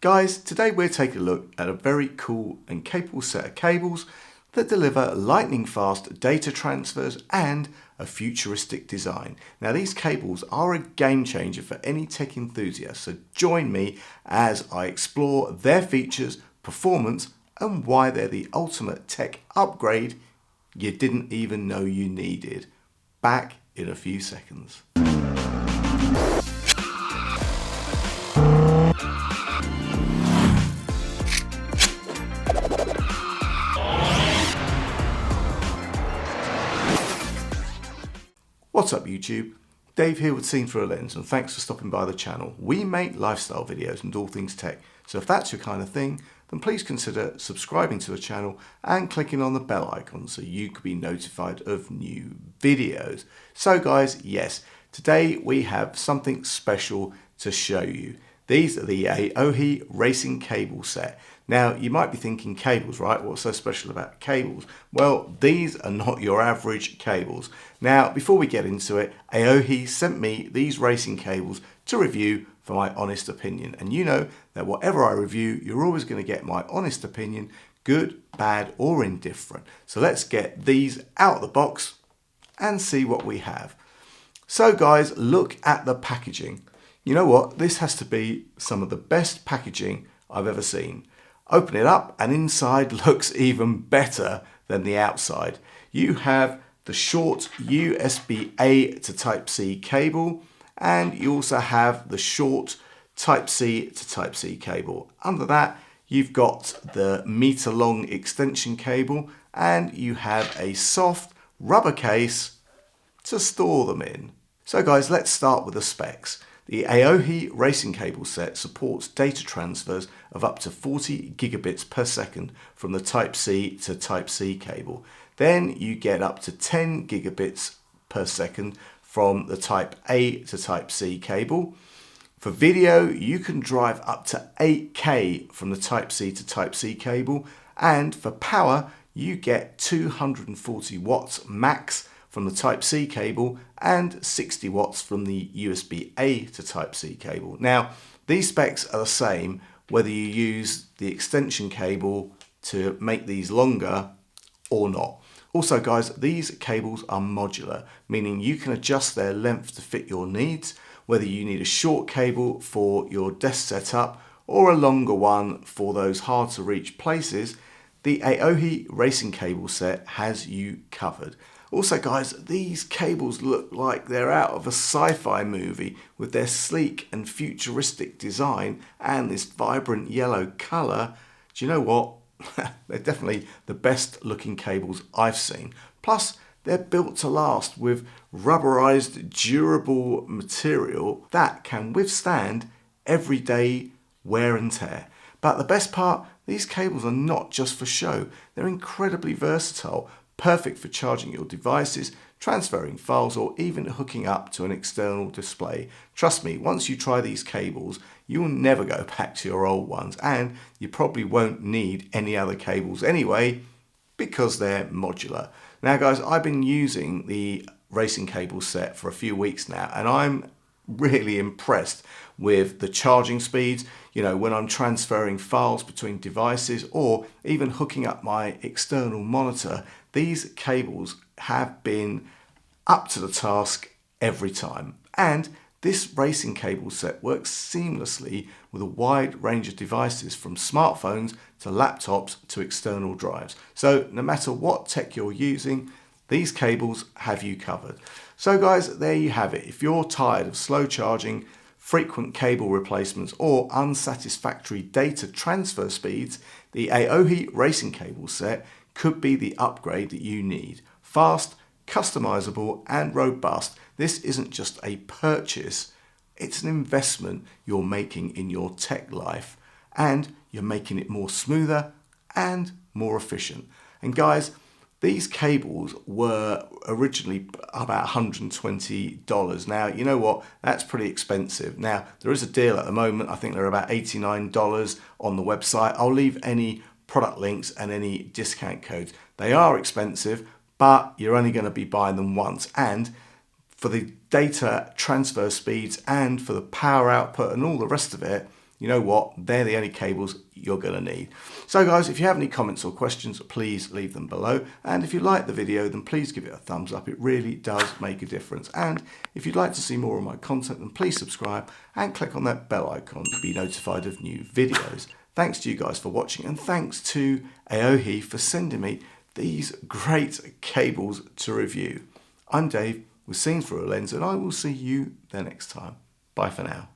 Guys, today we're taking a look at a very cool and capable set of cables that deliver lightning fast data transfers and a futuristic design. Now these cables are a game changer for any tech enthusiast, so join me as I explore their features, performance and why they're the ultimate tech upgrade you didn't even know you needed. Back in a few seconds. What's up YouTube? Dave here with Seen Through a Lens, and thanks for stopping by the channel. We make lifestyle videos and all things tech, so if that's your kind of thing, then please consider subscribing to the channel and clicking on the bell icon so you can be notified of new videos. So guys, yes, today we have something special to show you. These are the AOHI Racing Cable Set. Now, you might be thinking cables, right? What's so special about cables? Well, these are not your average cables. Now, before we get into it, AOHI sent me these racing cables to review for my honest opinion. And you know that whatever I review, you're always going to get my honest opinion, good, bad, or indifferent. So let's get these out of the box and see what we have. So guys, look at the packaging. You know what? This has to be some of the best packaging I've ever seen. Open it up and inside looks even better than the outside. You have the short USB-A to Type-C cable, and you also have the short Type-C to Type-C cable. Under that, you've got the meter-long extension cable, and you have a soft rubber case to store them in. So guys, let's start with the specs. The AOHI Racing Cable Set supports data transfers of up to 40 gigabits per second from the Type-C to Type-C cable. Then you get up to 10 gigabits per second from the Type-A to Type-C cable. For video, you can drive up to 8K from the Type-C to Type-C cable. And for power, you get 240 watts max from the Type-C cable and 60 watts from the USB-A to Type-C cable. Now, these specs are the same whether you use the extension cable to make these longer or not. Also guys, these cables are modular, meaning you can adjust their length to fit your needs, whether you need a short cable for your desk setup or a longer one for those hard to reach places. The AOHI Racing Cable Set has you covered. Also guys, these cables look like they're out of a sci-fi movie with their sleek and futuristic design and this vibrant yellow colour. Do you know what? They're definitely the best looking cables I've seen. Plus, they're built to last with rubberized, durable material that can withstand everyday wear and tear. But the best part, these cables are not just for show. They're incredibly versatile, perfect for charging your devices, transferring files, or even hooking up to an external display. Trust me, once you try these cables, you will never go back to your old ones, and you probably won't need any other cables anyway, because they're modular. Now guys, I've been using the Racing Cable Set for a few weeks now, and I'm really impressed with the charging speeds. You know, when I'm transferring files between devices or even hooking up my external monitor, these cables have been up to the task every time. And this racing cable set works seamlessly with a wide range of devices from smartphones to laptops to external drives. So no matter what tech you're using, these cables have you covered. So guys, there you have it. If you're tired of slow charging, frequent cable replacements or unsatisfactory data transfer speeds, the AOHI Racing Cable Set could be the upgrade that you need. Fast, customizable and robust. This isn't just a purchase, it's an investment you're making in your tech life, and you're making it more smoother and more efficient. And guys, these cables were originally about $120. Now, you know what? That's pretty expensive. Now, there is a deal at the moment. I think they're about $89 on the website. I'll leave any product links and any discount codes. They are expensive, but you're only going to be buying them once. And for the data transfer speeds and for the power output and all the rest of it, you know what? They're the only cables you're going to need. So guys, if you have any comments or questions, please leave them below. And if you like the video, then please give it a thumbs up. It really does make a difference. And if you'd like to see more of my content, then please subscribe and click on that bell icon to be notified of new videos. Thanks to you guys for watching, and thanks to AOHI for sending me these great cables to review. I'm Dave with Scenes Through a Lens, and I will see you the next time. Bye for now.